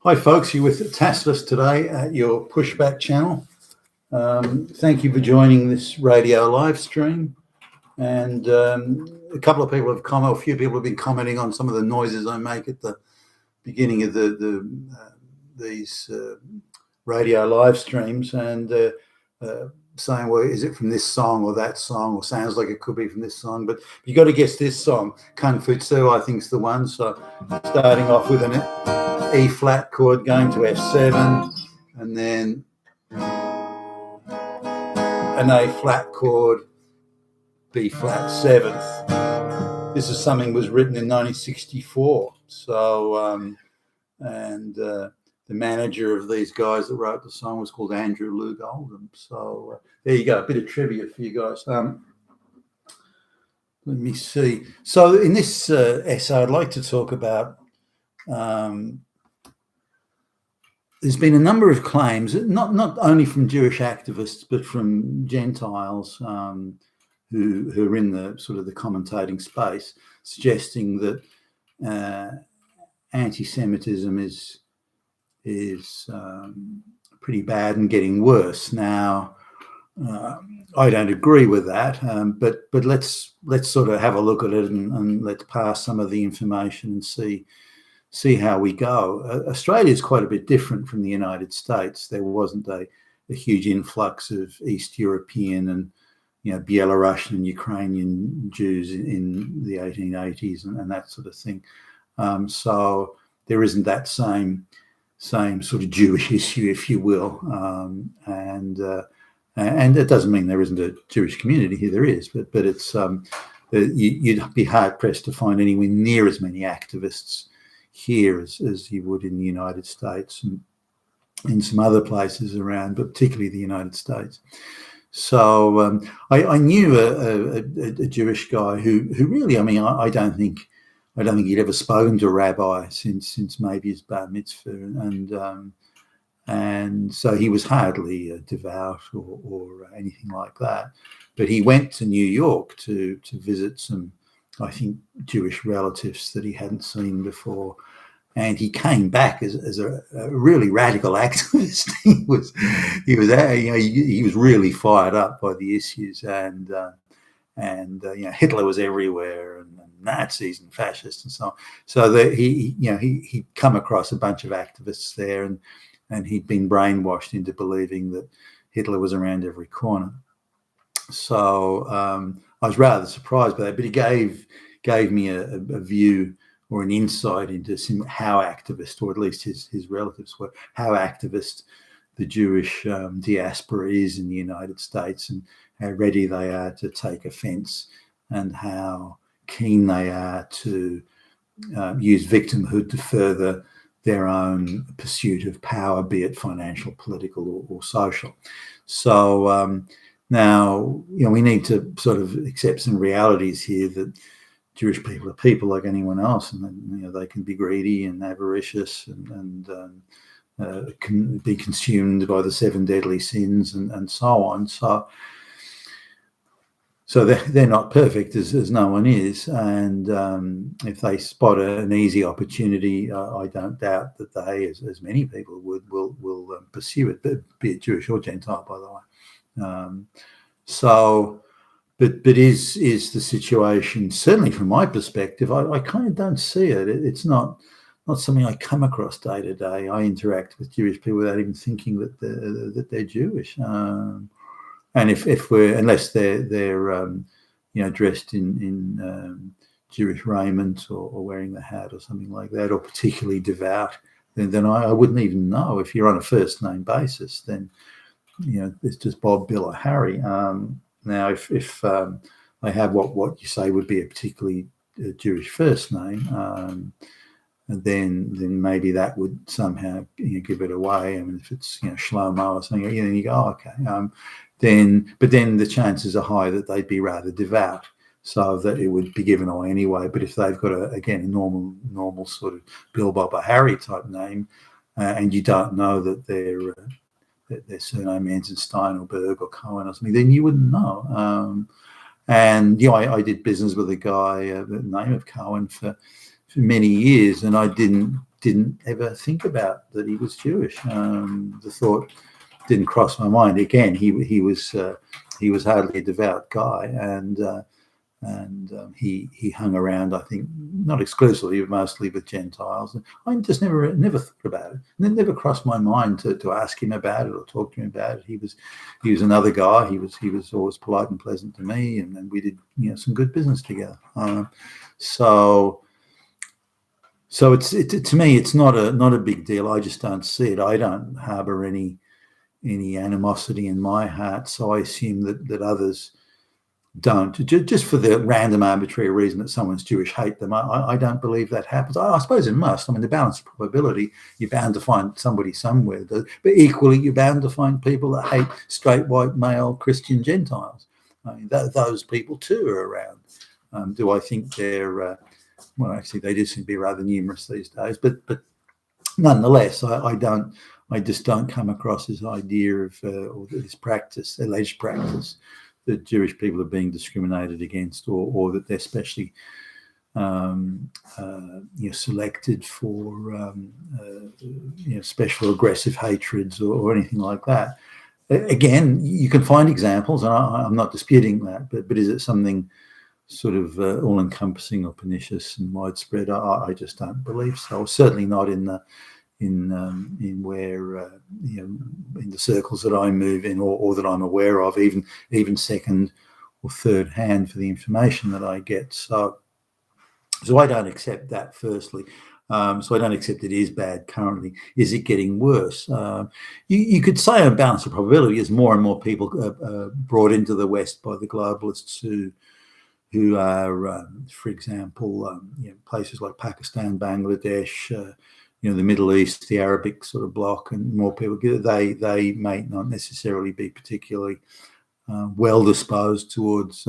Hi folks, you're with Tasseless today at your Pushback channel. Thank you for joining this radio live stream. And a couple of people have commented, a few people have been commenting on some of the noises I make at the beginning of these radio live streams, and saying, well, is it from this song or that song, or sounds like it could be from this song, but you got to guess this song. Kung Fu Tzu, I think, is the one. So starting off with an E flat chord going to F7, and then an A flat chord, B flat seventh. This is something was written in 1964. So, the manager of these guys that wrote the song was called Andrew Loog Oldham. So there you go, a bit of trivia for you guys. Let me see. So in this essay, I'd like to talk about there's been a number of claims, not only from Jewish activists, but from Gentiles who are in the sort of the commentating space, suggesting that anti-Semitism is pretty bad and getting worse. Now, I don't agree with that, but let's sort of have a look at it and let's pass some of the information and see how we go. Australia is quite a bit different from the United States. There wasn't a huge influx of East European and Belarusian and Ukrainian Jews in the 1880s and that sort of thing. So there isn't that same sort of Jewish issue, if you will, and it doesn't mean there isn't a Jewish community here. There is, but it's you'd be hard pressed to find anywhere near as many activists here as you would in the United States and in some other places around, but particularly the United States. So I knew a Jewish guy who really, I mean, I don't think he'd ever spoken to a rabbi since maybe his bar mitzvah, and so he was hardly devout or anything like that. But he went to New York to visit some, I think, Jewish relatives that he hadn't seen before, and he came back as a really radical activist. he was really fired up by the issues, and Hitler was everywhere, and Nazis and fascists and so on. So that he'd come across a bunch of activists there, and he'd been brainwashed into believing that Hitler was around every corner. So I was rather surprised by that, but he gave me a view or an insight into how activist, or at least his relatives were, how activist the Jewish diaspora is in the United States, and how ready they are to take offence, and how keen they are to use victimhood to further their own pursuit of power, be it financial, political, or social. So now, we need to sort of accept some realities here, that Jewish people are people like anyone else, and they can be greedy and avaricious and can be consumed by the 7 deadly sins and so on. So they're not perfect, as no one is, and if they spot an easy opportunity, I don't doubt that they, as many people would, will pursue it, be it Jewish or Gentile, by the way. But is the situation, certainly from my perspective, I kind of don't see it. It's not something I come across day to day. I interact with Jewish people without even thinking that they're Jewish. And unless they're dressed in Jewish raiment or wearing the hat or something like that, or particularly devout, then I wouldn't even know. If you're on a first name basis, then it's just Bob, Bill, or Harry. Now, if they have what you say would be a particularly Jewish first name, then maybe that would somehow give it away. I mean, if it's Shlomo or something, then you go, oh, okay. But then the chances are high that they'd be rather devout, so that it would be given away anyway. But if they've got a normal sort of Bill, Bob, or Harry type name, and you don't know that their surname ends in Stein or Berg or Cohen or something, then you wouldn't know. And I did business with a guy, the name of Cohen, for many years, and I didn't didn't ever think about that he was Jewish. The thought didn't cross my mind. Again, he was hardly a devout guy, and he hung around, I think, not exclusively, but mostly with Gentiles. And I just never thought about it. And it never crossed my mind to ask him about it or talk to him about it. He was another guy. He was always polite and pleasant to me, and then we did some good business together. So it's to me, it's not a big deal. I just don't see it. I don't harbour any animosity in my heart. So I assume that others don't, just for the random arbitrary reason that someone's Jewish, hate them. I don't believe that happens. I suppose it must. I mean, the balance of probability, you're bound to find somebody somewhere, but equally you're bound to find people that hate straight, white, male, Christian Gentiles. I mean, those people too are around. Do I think they're, well, actually they do seem to be rather numerous these days, but nonetheless, I just don't come across this idea of or this practice, alleged practice, that Jewish people are being discriminated against, or that they're specially selected for special aggressive hatreds or anything like that. Again, you can find examples, and I'm not disputing that, but is it something sort of all-encompassing or pernicious and widespread? I just don't believe so. Certainly not in where in the circles that I move in, or that I'm aware of, even second or third hand for the information that I get. So I don't accept that, firstly. So I don't accept it is bad currently. Is it getting worse? You could say on balance of probability, as more and more people brought into the West by the globalists who are, for example, places like Pakistan, Bangladesh, the Middle East, the Arabic sort of bloc, and more people, they may not necessarily be particularly well disposed towards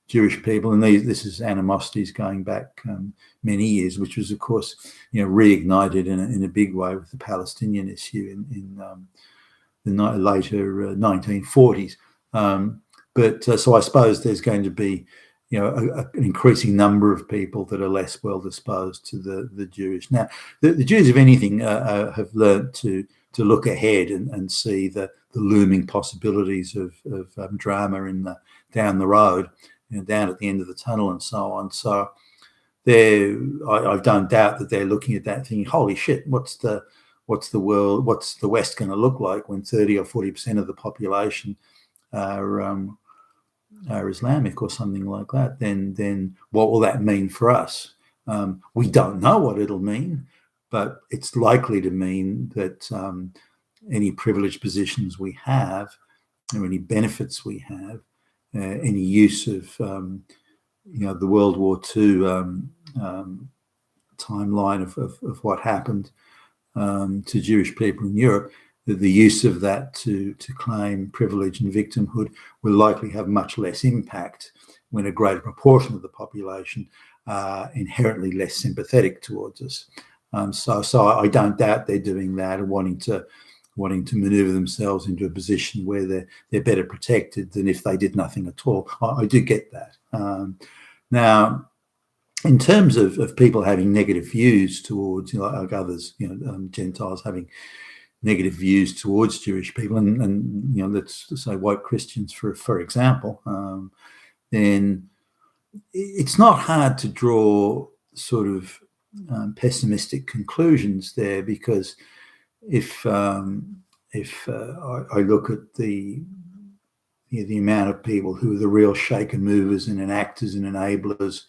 Jewish people, and this is animosities going back many years, which was, of course, reignited in a big way with the Palestinian issue in the later 1940s. So I suppose there's going to be an increasing number of people that are less well disposed to the Jewish. Now, the Jews, if anything, have learned to look ahead and see the looming possibilities of drama down the road, down at the end of the tunnel, and so on. So I don't doubt that they're looking at that thinking, holy shit, what's the West going to look like when 30 or 40% of the population are Islamic or something like that? Then what will that mean for us? We don't know what it'll mean, but it's likely to mean that any privileged positions we have, or any benefits we have, any use of the World War II timeline of what happened to Jewish people in Europe, the use of that to claim privilege and victimhood will likely have much less impact when a greater proportion of the population are inherently less sympathetic towards us. So I don't doubt they're doing that and wanting to maneuver themselves into a position where they're better protected than if they did nothing at all. I do get that. Now, in terms of people having negative views towards, like others, Gentiles having negative views towards Jewish people, and let's say white Christians, for example, then it's not hard to draw sort of pessimistic conclusions there, because if I look at the amount of people who are the real shaker movers and enactors and enablers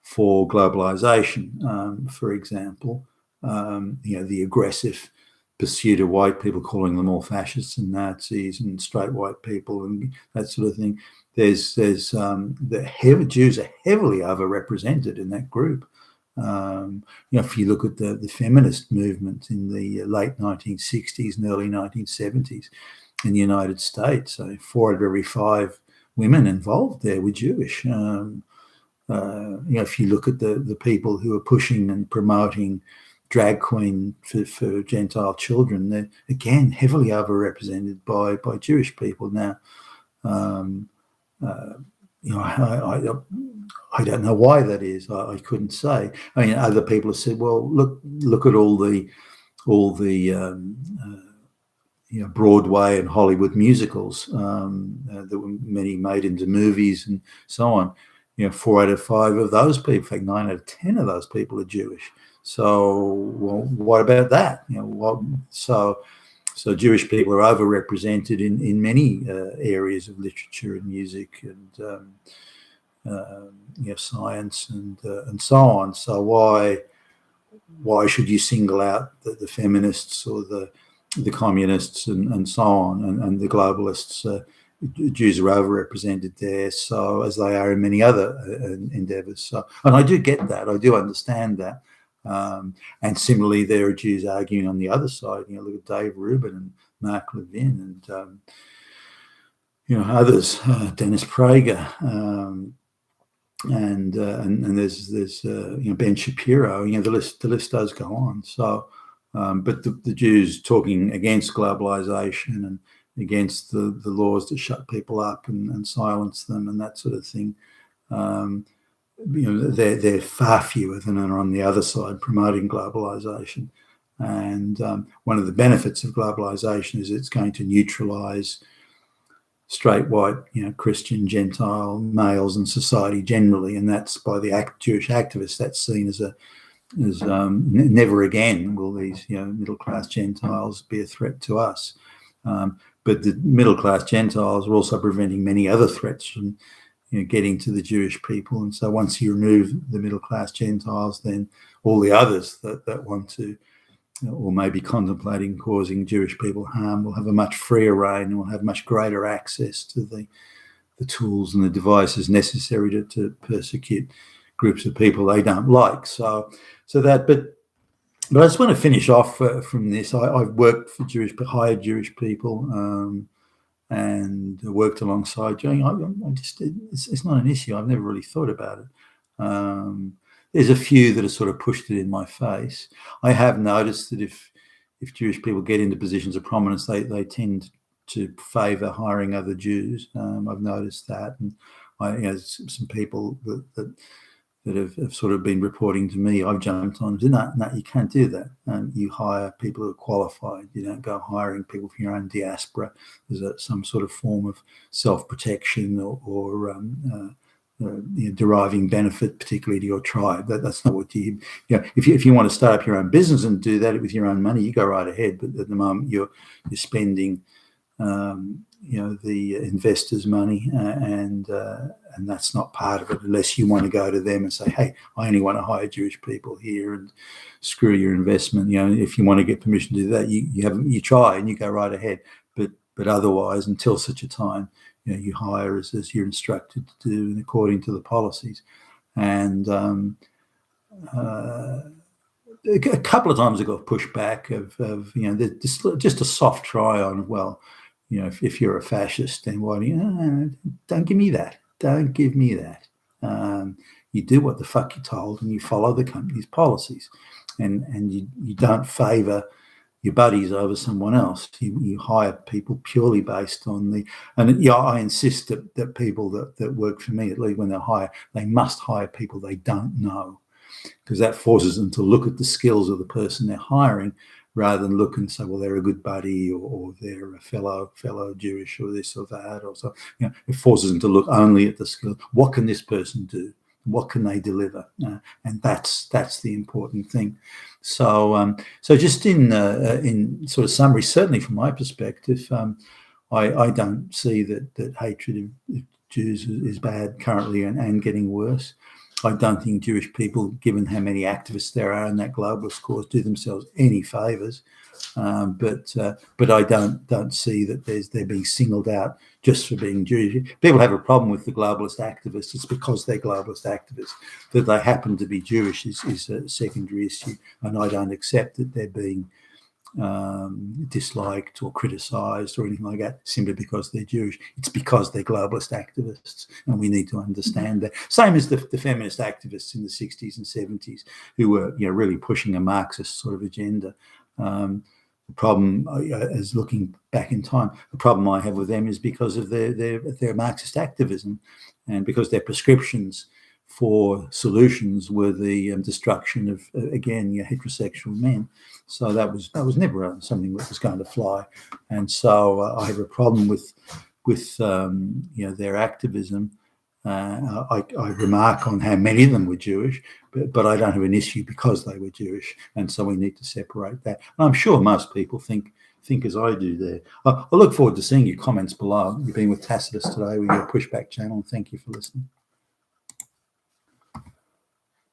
for globalization, for example, the aggressive pursuit of white people, calling them all fascists and Nazis and straight white people and that sort of thing. There's Jews are heavily overrepresented in that group. If you look at the feminist movement in the late 1960s and early 1970s in the United States, so 4 out of every 5 women involved there were Jewish. If you look at the people who are pushing and promoting drag queen for Gentile children, they're again heavily overrepresented by Jewish people. Now, I don't know why that is. I couldn't say. I mean, other people have said, well, look at all the Broadway and Hollywood musicals that were many made into movies and so on. 4 out of 5 of those people, in fact, 9 out of 10 of those people are Jewish. So, well, what about that? So Jewish people are overrepresented in many areas of literature and music and science and so on. So why should you single out the feminists or the communists and so on and the globalists? Jews are overrepresented there, so as they are in many other endeavours. So, and I do get that. I do understand that. And similarly, there are Jews arguing on the other side. Look at Dave Rubin and Mark Levin and others, Dennis Prager, and there's Ben Shapiro. The list does go on. So, but the Jews talking against globalization and against the laws that shut people up and silence them and that sort of thing. They're far fewer than are on the other side promoting globalization. And one of the benefits of globalization is it's going to neutralize straight, white, Christian, Gentile males and society generally, and that's by the Jewish activists. That's seen as never again will these middle class Gentiles be a threat to us. But the middle class Gentiles are also preventing many other threats from getting to the Jewish people. And so once you remove the middle class Gentiles, then all the others that want to or maybe contemplating causing Jewish people harm will have a much freer reign and will have much greater access to the tools and the devices necessary to persecute groups of people they don't like. So that, but I just want to finish off from this. I've worked for hired Jewish people and worked alongside Jews. It's not an issue. I've never really thought about it. There's a few that have sort of pushed it in my face. I have noticed that if Jewish people get into positions of prominence, they tend to favour hiring other Jews. I've noticed that, and some people that have sort of been reporting to me, I've jumped on. No, you can't do that. You hire people who are qualified. You don't go hiring people from your own diaspora. There's some sort of form of self-protection or deriving benefit, particularly to your tribe. That's not what if you want to start up your own business and do that with your own money, you go right ahead. But at the moment, you're spending the investors' money, and that's not part of it unless you want to go to them and say, hey, I only want to hire Jewish people here and screw your investment. If you want to get permission to do that, you try and you go right ahead. But otherwise, until such a time, you hire as you're instructed to do and according to the policies. And a couple of times I got pushed back of just a soft try on, well, if you're a fascist, then why do you? Don't give me that. Don't give me that. You do what the fuck you're told, and you follow the company's policies, and you don't favour your buddies over someone else. You hire people purely based on I insist that people that work for me, at least when they hire, they must hire people they don't know, because that forces them to look at the skills of the person they're hiring rather than look and say, well, they're a good buddy or they're a fellow Jewish or this or that or so. It forces them to look only at the skills. What can this person do? What can they deliver? And that's the important thing. So just in sort of summary, certainly from my perspective, I don't see that hatred of Jews is bad currently and getting worse. I don't think Jewish people, given how many activists there are in that globalist cause, do themselves any favours. But I don't see that they're being singled out just for being Jewish. People have a problem with the globalist activists. It's because they're globalist activists. That they happen to be Jewish is a secondary issue, and I don't accept that they're being disliked or criticised or anything like that simply because they're Jewish. It's because they're globalist activists, and we need to understand that. Same as the feminist activists in the 60s and 70s who were really pushing a Marxist sort of agenda. The problem, as looking back in time, the problem I have with them is because of their Marxist activism, and because their prescriptions for solutions were the destruction of, again, heterosexual men. So that was never something that was going to fly. And so I have a problem with their activism. I remark on how many of them were Jewish, but I don't have an issue because they were Jewish, and so we need to separate that. And I'm sure most people think as I do there. I look forward to seeing your comments below. You've been with Tacitus today with your Pushback channel. Thank you for listening.